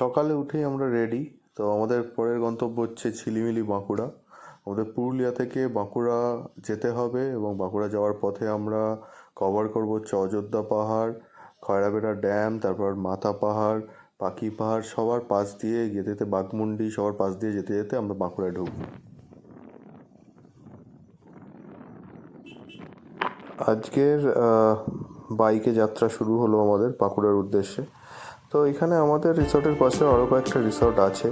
সকালে উঠেই আমরা রেডি। তো আমাদের পরের গন্তব্য হচ্ছে ঝিলিমিলি বাঁকুড়া। আমাদের পুরুলিয়া থেকে বাঁকুড়া যেতে হবে এবং বাঁকুড়া যাওয়ার পথে আমরা কভার করব হচ্ছে অযোধ্যা পাহাড়, খয়রাবেড়া ড্যাম, তারপর মাথা পাহাড়, পাখি পাহাড়, সবার পাশ দিয়ে যেতে যেতে বাঘমুন্ডি, সবার পাশ দিয়ে যেতে যেতে আমরা বাঁকুড়ায় ঢুকবো। আজকের বাইকে যাত্রা শুরু হলো আমাদের বাঁকুড়ার উদ্দেশ্যে। তো এখানে আমাদের রিসর্টের পাশে আরও কয়েকটা রিসর্ট আছে,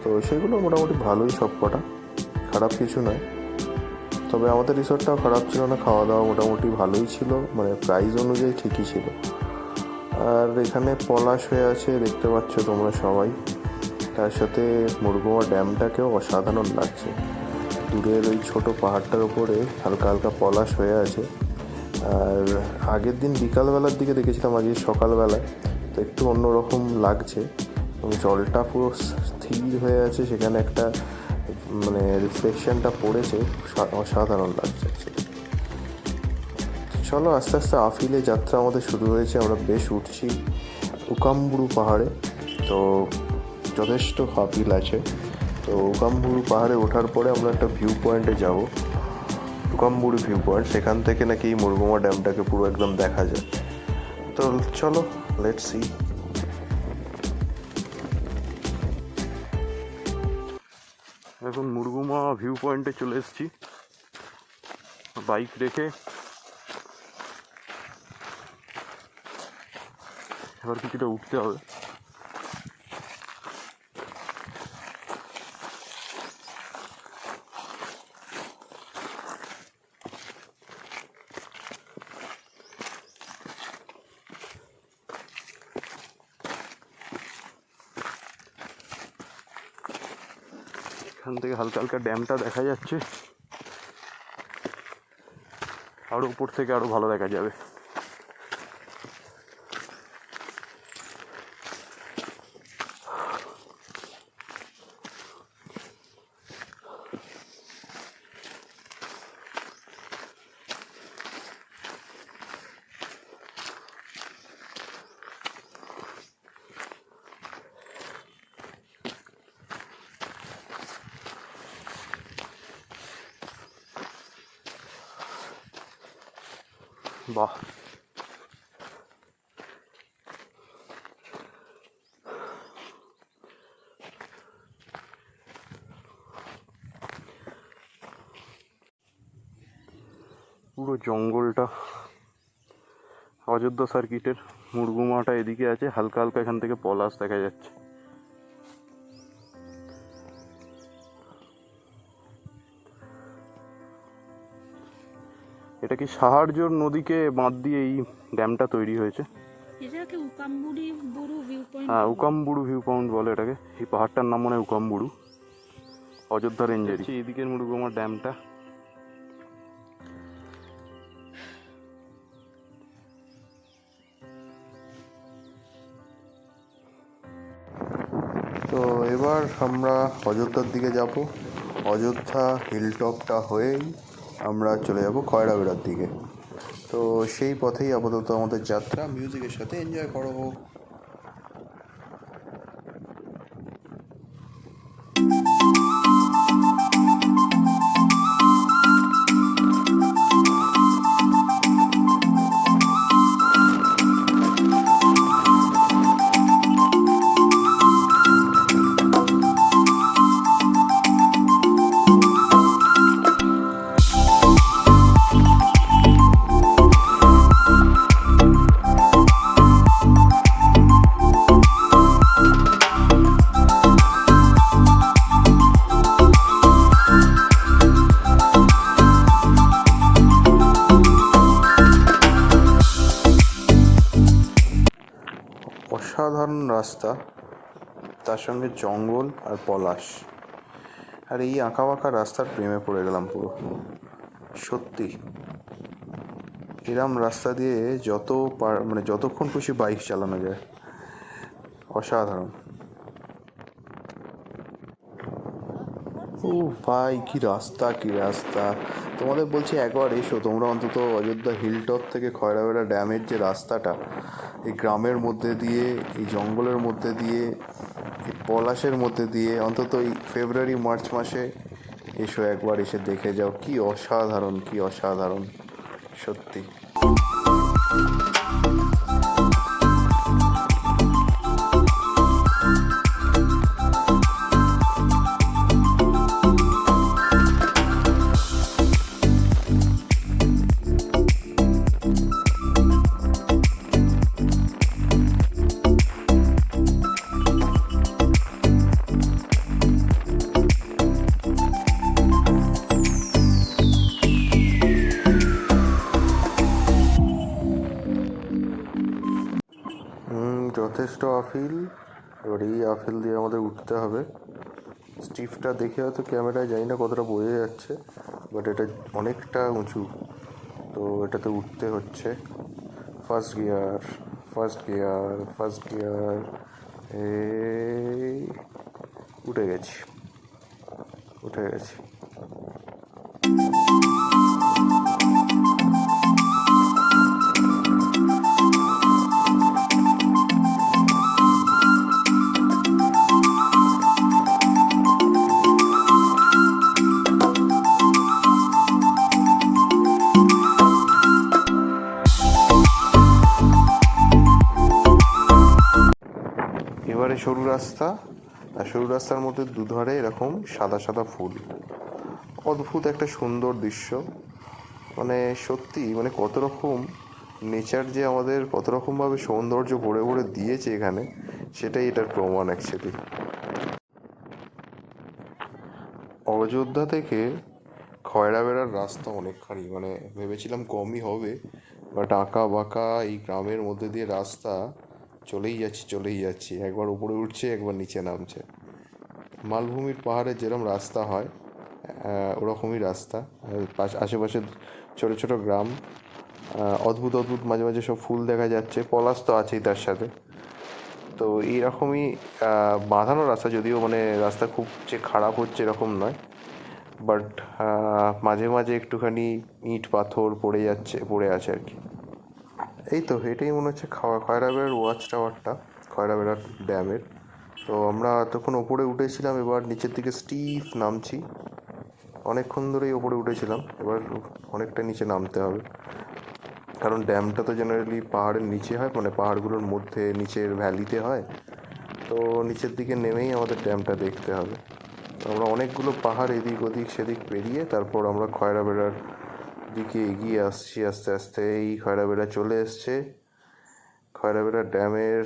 তো সেগুলো মোটামুটি ভালোই, সব কটা খারাপ কিছু নয়। তবে আমাদের রিসর্টটাও খারাপ ছিল না, খাওয়া দাওয়া মোটামুটি ভালোই ছিল, মানে প্রাইস অনুযায়ী ঠিকই ছিল। আর এখানে পলাশ হয়ে আছে, দেখতে পাচ্ছ তোমরা সবাই। তার সাথে মুরগুমা ড্যামটাকেও অসাধারণ লাগছে। দূরের ওই ছোট পাহাড়টার উপরে হালকা হালকা পলাশ হয়ে আছে। আর আগের দিন বিকালবেলার দিকে দেখেছিলাম, আজকে সকালবেলায়, তো একটু অন্যরকম লাগছে এবং জলটা পুরো স্থির হয়ে আছে, সেখানে একটা মানে রিফ্লেকশনটা পড়েছে, অসাধারণ লাগছে। চলো আস্তে আস্তে আফিলে যাত্রা আমাদের শুরু হয়েছে। আমরা বেশ উঠছি উকামবুড়ু পাহাড়ে, তো যথেষ্ট আপিল আছে। তো উকামবুড়ু পাহাড়ে ওঠার পরে আমরা একটা ভিউ পয়েন্টে যাব, উকামবুড়ু ভিউ পয়েন্ট। সেখান থেকে নাকি এই মুরগুমা ড্যামটাকে পুরো একদম দেখা যায়। তো চলো, লেটস সি। এখন মুরগুমা ভিউ পয়েন্টে চলে এসেছি বাইক রেখে। এবার কিছুটা উঠতে হবে। এখান থেকে হালকা হালকা ড্যামটা দেখা যাচ্ছে, আরো উপর থেকে আরো ভালো দেখা যাবে। বাহ, পুরো জঙ্গলটা অযোধ্যা সার্কিটের। মুরগুমাটা এদিকে আছে, হালকা হালকা এখান থেকে পলাশ দেখা যাচ্ছে। এটা কি সাহারজোর নদীকে বাঁধ দিয়ে এই ড্যামটা তৈরি হয়েছে। এটাকে উকামবুড়ু ভিউ পয়েন্ট। হ্যাঁ, উকামবুড়ু ভিউ পয়েন্ট বলে এটাকে। এই পাহাড়টার নাম মনে হয় উকামবুড়ু, অযোধ্যা রেঞ্জেরই। এদিকের মুরগুমা ড্যামটা। তো এবার আমরা অযোধ্যার দিকে যাব। অযোধ্যা হিলটপটা হয়েই আমরা চলে যাব খয়রাবেড়ার দিকে। তো সেই পথেই আপাতত আমাদের যাত্রা। মিউজিকের সাথে এনজয় করো। অসাধারণ রাস্তা, তার সঙ্গে জঙ্গল আর পলাশ, আর এই আঁকা বাঁকা রাস্তার প্রেমে পড়ে গেলাম পুরো। সত্যি এরম রাস্তা দিয়ে মানে যতক্ষণ খুশি বাইক চালানো যায়, অসাধারণ। ও ভাই, কি রাস্তা, কি রাস্তা! তোমাদের বলছি একবার এসো তোমরা অন্তত অযোধ্যা হিলটপ থেকে খয়রাবেড়া ড্যামের যে রাস্তাটা, এই গ্রামের মধ্যে দিয়ে, এই জঙ্গলের মধ্যে দিয়ে, এই পলাশের মধ্যে দিয়ে, অন্তত এই ফেব্রুয়ারি মার্চ মাসে এসো, একবার এসে দেখে যাও। কি অসাধারণ, কি অসাধারণ, সত্যি। যথেষ্ট আফিল। এবার এই আফিল দিয়ে আমাদের উঠতে হবে। স্টিফটা দেখে হয়তো ক্যামেরায় জানি না কতটা বোঝা যাচ্ছে, বাট এটা অনেকটা উঁচু, তো এটাতে উঠতে হচ্ছে। First gear, first gear, first gear, এই উঠে গেছি, উঠে গেছি। এবারে সরু রাস্তা, আর সরু রাস্তার মধ্যে দুধারে এরকম সাদা সাদা ফুল। অদ্ভুত একটা সুন্দর দৃশ্য। মানে সত্যি, মানে কত রকম নেচার যে আমাদের কত রকমভাবে সৌন্দর্য ভরে ভরে দিয়েছে এখানে, সেটাই এটার প্রমাণ অ্যাকচুয়ালি। অযোধ্যা থেকে খয়রাবেড়ার রাস্তা অনেকখানি, মানে ভেবেছিলাম কমই হবে, বাট আঁকা বাঁকা এই গ্রামের মধ্যে দিয়ে রাস্তা চলেই যাচ্ছি, চলেই যাচ্ছি। একবার উপরে উঠছে, একবার নিচে নামছে। মালভূমির পাহাড়ে যেরকম রাস্তা হয়, ওরকমই রাস্তা। আশেপাশে ছোটো ছোটো গ্রাম, অদ্ভুত অদ্ভুত মাঝে মাঝে সব ফুল দেখা যাচ্ছে, পলাশ তো আছেই তার সাথে। তো এইরকমই বাঁধানো রাস্তা, যদিও মানে রাস্তা খুব যে খারাপ হচ্ছে এরকম নয়, বাট মাঝে মাঝে একটুখানি ইট পাথর পড়ে আছে আর কি। এই তো এটাই মনে হচ্ছে খয়রাবেড়ার ওয়াচ টাওয়ারটা, খয়রাবেড়ার ড্যামের। তো আমরা তখন ওপরে উঠেছিলাম, এবার নিচের দিকে স্টিফ নামছি। অনেকক্ষণ ধরেই ওপরে উঠেছিলাম, এবার অনেকটা নিচে নামতে হবে, কারণ ড্যামটা তো জেনারেলি পাহাড়ের নিচে হয়, মানে পাহাড়গুলোর মধ্যে নিচের ভ্যালিতে হয়। তো নিচের দিকে নেমেই আমাদের ড্যামটা দেখতে হবে। আমরা অনেকগুলো পাহাড় এদিক ওদিক সেদিক পেরিয়ে তারপর আমরা খয়রাবেড়ার দিকে এগিয়ে আসছি। আস্তে আস্তে এই খয়রাবেড়া চলে এসছে। খয়রাবেড়া ড্যামের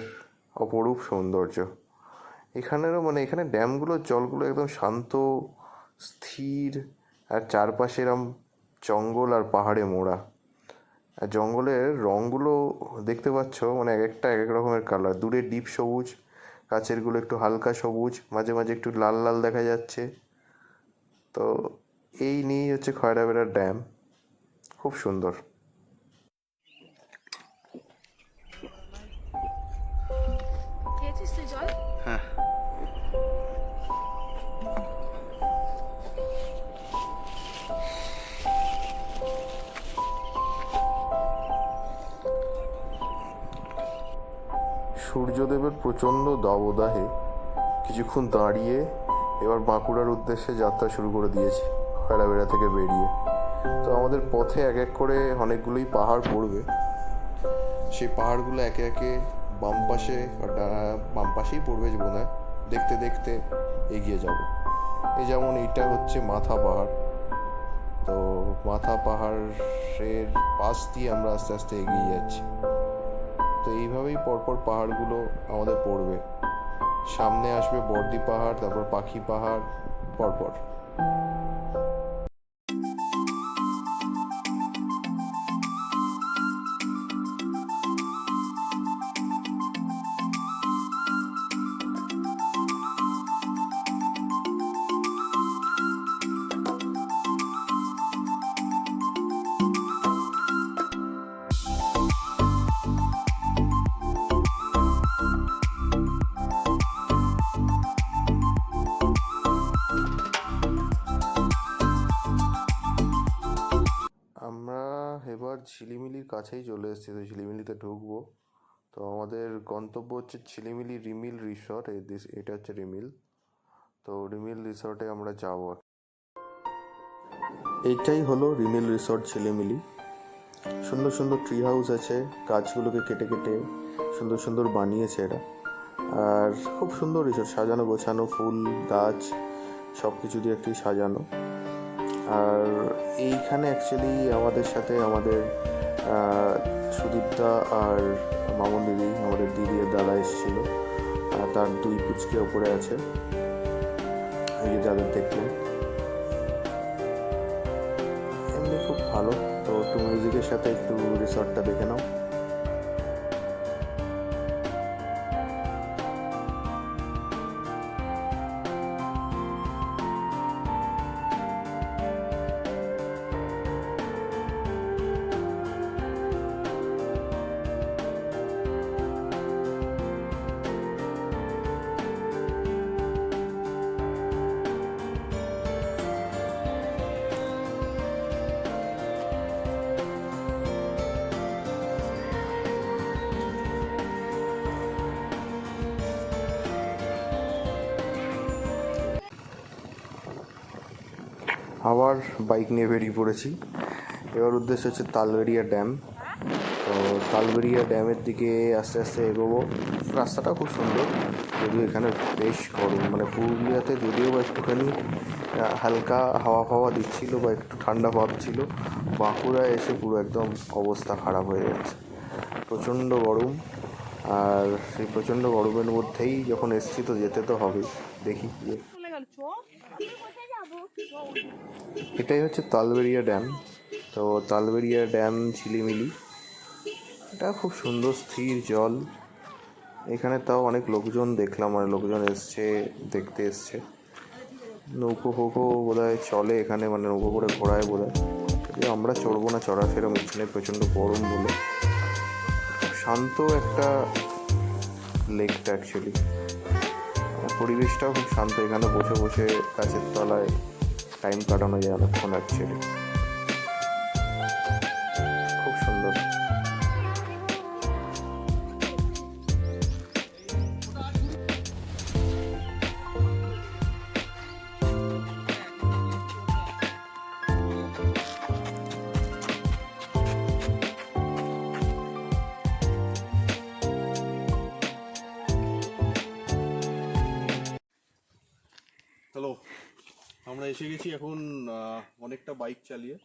অপরূপ সৌন্দর্য। এখানেরও মানে এখানে ড্যামগুলোর জলগুলো একদম শান্ত, স্থির, আর চারপাশে এরম জঙ্গল আর পাহাড়ে মোড়া। আর জঙ্গলের রঙগুলো দেখতে পাচ্ছ, মানে এক একটা এক এক রকমের কালার। দূরে ডিপ সবুজ, কাছেরগুলো একটু হালকা সবুজ, মাঝে মাঝে একটু লাল লাল দেখা যাচ্ছে। তো এই নিয়েই হচ্ছে খয়রাবেড়ার ড্যাম, খুব সুন্দর। খেয়েছিস তুই জল? হ্যাঁ। সূর্যদেবের প্রচণ্ড দাবদাহে কিছুক্ষণ দাঁড়িয়ে এবার বাঁকুড়ার উদ্দেশ্যে যাত্রা শুরু করে দিয়েছি খয়রাবেড়া থেকে বেরিয়ে। তো আমাদের পথে এক এক করে অনেকগুলোই পাহাড় পড়বে। সেই পাহাড়গুলো একে একে বাম পাশে বাম পাশেই পড়বে যে বোধ হয়, দেখতে দেখতে এগিয়ে যাব। এই যেমন এইটা হচ্ছে মাথা পাহাড়। তো মাথা পাহাড়ের পাশ দিয়ে আমরা আস্তে আস্তে এগিয়ে যাচ্ছি। তো এইভাবেই পরপর পাহাড়গুলো আমাদের পড়বে। সামনে আসবে বর্দি পাহাড়, তারপর পাখি পাহাড়, পরপর। আমরা এবার ঝিলিমিলির কাছেই চলে এসেছি, তো ঝিলিমিলিতে ঢুকবো। তো তো আমাদের গন্তব্য হচ্ছে ঝিলিমিলি রিমিল রিসর্ট। এটা হচ্ছে রিমিল। তো রিমিল রিসর্টে আমরা যাব। এইটাই হলো রিমিল রিসর্ট ঝিলিমিলি। সুন্দর সুন্দর ট্রি হাউস আছে, গাছগুলোকে কেটে কেটে সুন্দর সুন্দর বানিয়েছে এরা। আর খুব সুন্দর রিসর্ট, সাজানো গোছানো, ফুল গাছ সব কিছু দিয়ে একটি সাজানো। আর এইখানে অ্যাকচুয়ালি আমাদের সাথে আমাদের সুদীপদা আর মামুন দিদি, আমাদের দিদি আর দাদা এসেছিলো। তার দুই পুচকে ওপরে আছে, এই যে যাদের দেখলেন। এমনি খুব ভালো। তো একটু মিউজিকের সাথে একটু রিসর্টটা দেখে নাও। আবার বাইক নিয়ে বেরিয়ে পড়েছি। এবার উদ্দেশ্য হচ্ছে তালবেড়িয়া ড্যাম। তো তালবেড়িয়া ড্যামের দিকে আস্তে আস্তে এগোবো। রাস্তাটা খুব সুন্দর, যদিও এখানে বেশ গরম। মানে পুরুলিয়াতে যদিও বা একটুখানি হালকা হাওয়া ফাওয়া দিচ্ছিল বা একটু ঠান্ডা ভাব ছিল, বাঁকুড়ায় এসে পুরো একদম অবস্থা খারাপ হয়ে যাচ্ছে। প্রচণ্ড গরম। আর সেই প্রচণ্ড গরমের মধ্যেই যখন এসছি তো যেতে তো হবেই। দেখি গিয়ে। এটাই হচ্ছে তালবেড়িয়া ড্যাম। তো তালবেড়িয়া ড্যাম ঝিলিমিলি, এটা খুব সুন্দর স্থির জল। এখানে তাও অনেক লোকজন দেখলাম, মানে লোকজন এসছে, দেখতে এসছে। নৌকো ফৌকো বোধহয় চলে এখানে, মানে নৌকো করে ঘোরায় বোধহয়। যদিও আমরা চড়বো না, চড়া সেরকম ইচ্ছে নেই, প্রচণ্ড গরম বলে। শান্ত একটা লেকটা অ্যাকচুয়ালি, পরিবেশটাও খুব শান্ত। এখানে বসে বসে গাছের তলায় টাইম কাটানো যায় অনেকক্ষণ অ্যাকচুয়ালি, খুব সুন্দর। হ্যালো, আমরা এসে গেছি এখন অনেকটা বাইক চালিয়ে,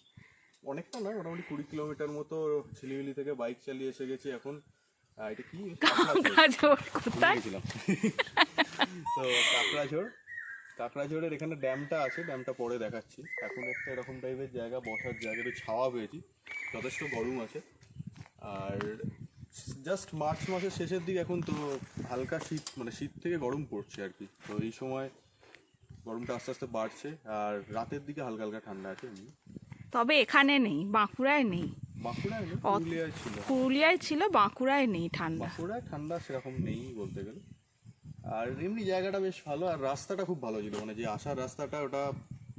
অনেকটা নয়, মোটামুটি 20 কিলোমিটার মতো ঝিলিমিলি থেকে বাইক চালিয়ে এসে গেছি এখন। এটা কি কোথায় গেছিলাম? তো কাকড়াঝোড়ের এখানে ড্যামটা আছে, ড্যামটা পরে দেখাচ্ছি। এখন একটা এরকম টাইপের জায়গা, বসার জায়গা, একটু ছাওয়া পেয়েছি, যথেষ্ট গরম আছে। আর জাস্ট মার্চ মাসের শেষের দিকে এখন, তো হালকা শীত, মানে শীত থেকে গরম পড়ছে আর কি। তো এই সময় গরমটা আস্তে আস্তে বাড়ছে, আর রাতের দিকে হালকা হালকা ঠান্ডা আছে এমনি। তবে এখানে নেই, বাঁকুড়ায় নেই। বাঁকুড়ায় নেই, পুরুলিয়ায় ছিল। পুরুলিয়ায় ছিল, বাঁকুড়ায় নেই ঠান্ডা। বাঁকুড়ায় ঠান্ডা সেরকম নেই বলতে গেলে। আর এমনি জায়গাটা বেশ ভালো, আর রাস্তাটা খুব ভালো ছিল। মানে যে আসার রাস্তাটা, ওটা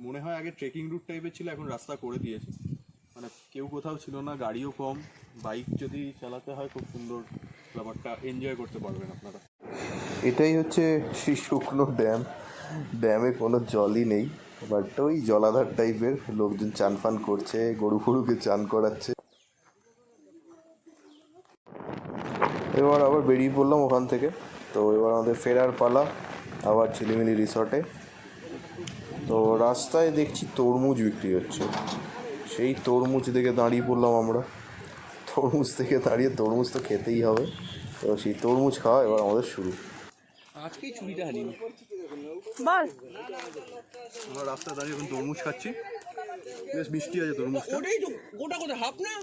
মনে হয় আগে ট্রেকিং রুট টাইপের ছিল, এখন রাস্তা করে দিয়েছে। মানে কেউ কোথাও ছিল না, গাড়িও কম। বাইক যদি চালাতে হয় খুব সুন্দর, ব্যাপারটা এনজয় করতে পারবেন আপনারা। এটাই হচ্ছে সেই শুকনো ড্যাম। ড্যামে কোনো জলই নেই, বাট ওই জলাধার টাইপের, লোকজন চান ফান করছে, গরু ফরুকে চান করাচ্ছে। এবার আবার বেরিয়ে পড়লাম ওখান থেকে। তো এবার আমাদের ফেরার পালা আবার ঝিলিমিলি রিসর্টে। তো রাস্তায় দেখছি তরমুজ বিক্রি হচ্ছে। সেই তরমুজ দেখে দাঁড়িয়ে পড়লাম আমরা। তরমুজ থেকে দাঁড়িয়ে, তরমুজ তো খেতেই হবে। তো সেই তরমুজ খাওয়া এবার আমাদের শুরু। আজকেই ছুটিটা হারিয়ে বল। আমরা রাস্তায় দাঁড়িয়ে এখন তরমুজ খাচ্ছি, বেশ মিষ্টি আছে তরমুজটা। ওটাই তো, গোটা গোটা হাফ না,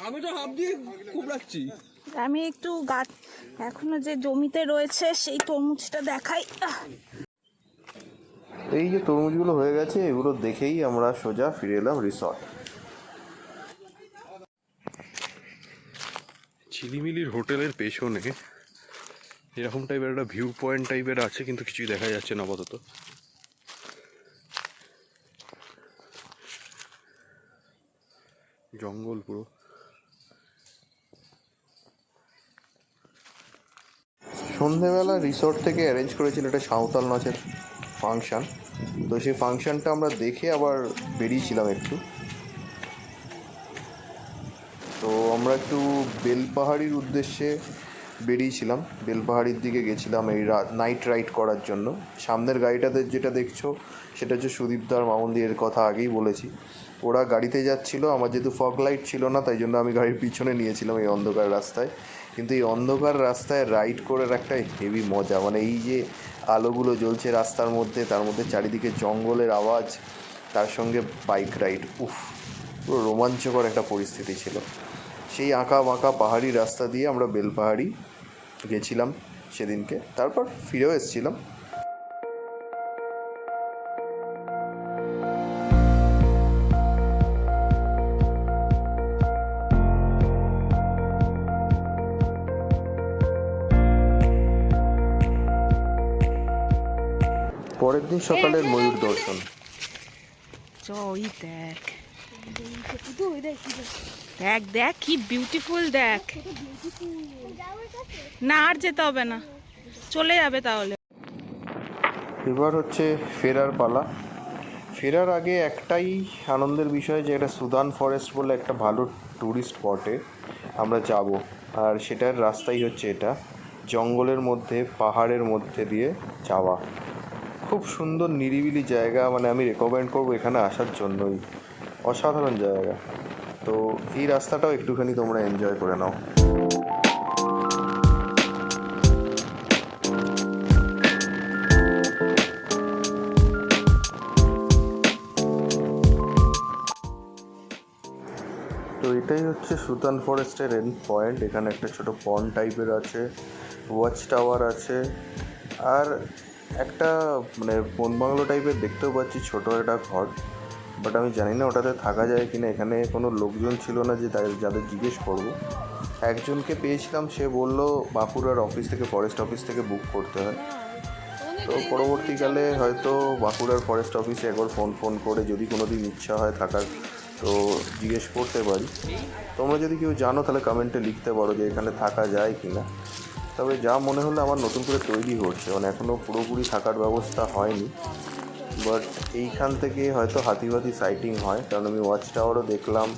আমি তো হাফ দিয়ে খুব রাখছি। আমি একটু গাছ এখনো যে জমিতে রয়েছে সেই তরমুজটা দেখাই। এই যে তরমুজগুলো হয়ে গেছে, এগুলো দেখেই আমরা সোজা ফিরে এলাম রিসর্ট। ঝিলিমিলির হোটেলের পেছনে এরকম টাইপের একটা ভিউ পয়েন্ট টাইপের আছে, কিন্তু কিছুই দেখা যাচ্ছে না আপাতত। জঙ্গল পুরো। সন্ধেবেলা রিসর্ট থেকে অ্যারেঞ্জ করেছিল একটা সাঁওতাল নাচের ফাংশান। তো সেই ফাংশানটা আমরা দেখে আবার বেরিয়েছিলাম একটু। তো আমরা একটু বেলপাহাড়ির উদ্দেশ্যে বেরিয়েছিলাম, বেলপাহাড়ির দিকে গেছিলাম এই নাইট রাইড করার জন্য। সামনের গাড়িটাতে যেটা দেখছো সেটা হচ্ছে সুদীপদার মামুনদি, এর কথা আগেই বলেছি। ওরা গাড়িতে যাচ্ছিল, আমার যেহেতু ফগ লাইট ছিল না তাই জন্য আমি গাড়ির পিছনে নিয়েছিলাম এই অন্ধকার রাস্তায়। কিন্তু এই অন্ধকার রাস্তায় রাইড করার একটা হেভি মজা, মানে এই যে আলোগুলো জ্বলছে রাস্তার মধ্যে, তার মধ্যে চারিদিকে জঙ্গলের আওয়াজ, তার সঙ্গে বাইক রাইড, পুরো রোমাঞ্চকর একটা পরিস্থিতি ছিল। সেই আঁকা বাঁকা পাহাড়ি রাস্তা দিয়ে আমরা বেলপাহাড়ি গেছিলাম সেদিনকে, তারপর ফিরেও এসেছিলাম। পরের দিন সকালের ময়ূর দর্শন। ওই দেখ দেখ দেখ কি বিউটিফুল, দেখ না আর যেতে হবে না, চলে যাবে তাহলে। এবার হচ্ছে ফেরার পালা। ফেরার আগে একটাই আনন্দের বিষয় যে এটা সুদান ফরেস্ট বলে একটা ভালো ট্যুরিস্ট স্পটে আমরা যাব, আর সেটার রাস্তাই হচ্ছে এটা, জঙ্গলের মধ্যে পাহাড়ের মধ্যে দিয়ে যাওয়া। খুব সুন্দর নিরিবিলি জায়গা, মানে আমি রেকমেন্ড করবো এখানে আসার জন্যই, অসাধারণ জায়গা। তো এই রাস্তাটাও একটুখানি তোমরা এনজয় করে নাও। তো এটাই হচ্ছে সুতান ফরেস্টের এন্ড পয়েন্ট। এখানে একটা ছোট পন্ড টাইপের আছে, ওয়াচ টাওয়ার আছে, আর একটা মানে বন বাংলো টাইপের দেখতেও পাচ্ছি ছোটো একটা ঘর, বাট আমি জানি না ওটাতে থাকা যায় কিনা। এখানে কোনো লোকজন ছিল না যে যাদের জিজ্ঞেস করব। একজনকে পেয়েছিলাম, সে বলল বাঁকুড়ার অফিস থেকে, ফরেস্ট অফিস থেকে বুক করতে হয়। তো পরবর্তীকালে হয়তো বাঁকুড়ার ফরেস্ট অফিসে একবার ফোন করে যদি কোনো দিন ইচ্ছা হয় থাকার, তো জিজ্ঞেস করতে পারি। তোমরা যদি কেউ জানো তাহলে কমেন্টে লিখতে পারো যে এখানে থাকা যায় কি না। তবে যা মনে হলো আমার নতুন করে তৈরি হচ্ছে, মানে এখনও পুরোপুরি থাকার ব্যবস্থা হয়নি, বাট এইখান থেকে হয়তো হাতি সাইটিং হয়, কারণ আমি ওয়াচ টাওয়ারও দেখলাম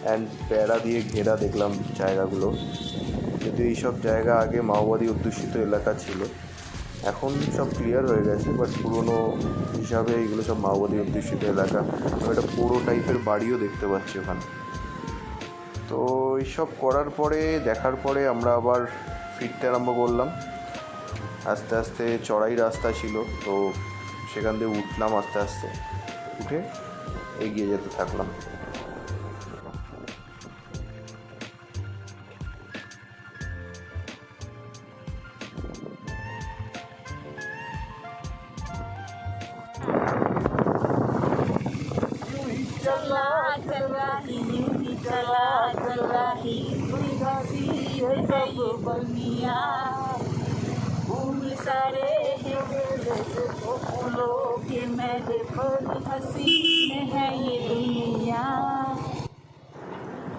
অ্যান্ড বেড়া দিয়ে ঘেরা দেখলাম জায়গাগুলো। যদি এইসব জায়গা আগে মাওবাদী অধ্যুষিত এলাকা ছিল, এখন সব ক্লিয়ার হয়ে গেছে, বাট পুরনো হিসাবে এইগুলো সব মাওবাদী অধ্যুষিত এলাকা। আমি একটা পুরো টাইপের বাড়িও দেখতে পাচ্ছি ওখানে। তো এইসব করার পরে, দেখার পরে আমরা আবার ফিরতে আরম্ভ করলাম। আস্তে আস্তে চড়াই রাস্তা ছিল, তো সেখান দিয়ে উঠলাম, আস্তে আস্তে উঠে এগিয়ে যেতে থাকলাম।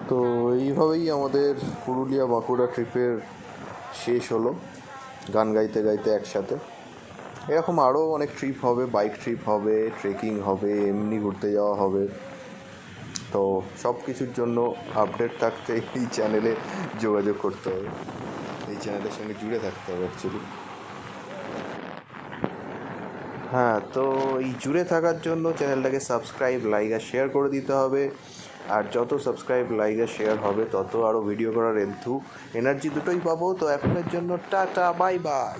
তো এইভাবেই আমাদের পুরুলিয়া বাঁকুড়া ট্রিপের শেষ হলো, গান গাইতে গাইতে একসাথে। এরকম আরও অনেক ট্রিপ হবে, বাইক ট্রিপ হবে, ট্রেকিং হবে, এমনি ঘুরতে যাওয়া হবে। তো সব কিছুর জন্য আপডেট থাকতে এই চ্যানেলে যোগাযোগ করতে হবে, এই চ্যানেলের সঙ্গে জুড়ে থাকতে হবে অ্যাকচুয়ালি। হ্যাঁ, তো এই জুড়ে থাকার জন্য চ্যানেলটাকে সাবস্ক্রাইব, লাইক আর শেয়ার করে দিতে হবে। আর যত সাবস্ক্রাইব, লাইক আর শেয়ার হবে তত আরও ভিডিও করার এনার্জি দুটোই পাবো। তো এখনের জন্য টাটা, বাই বাই।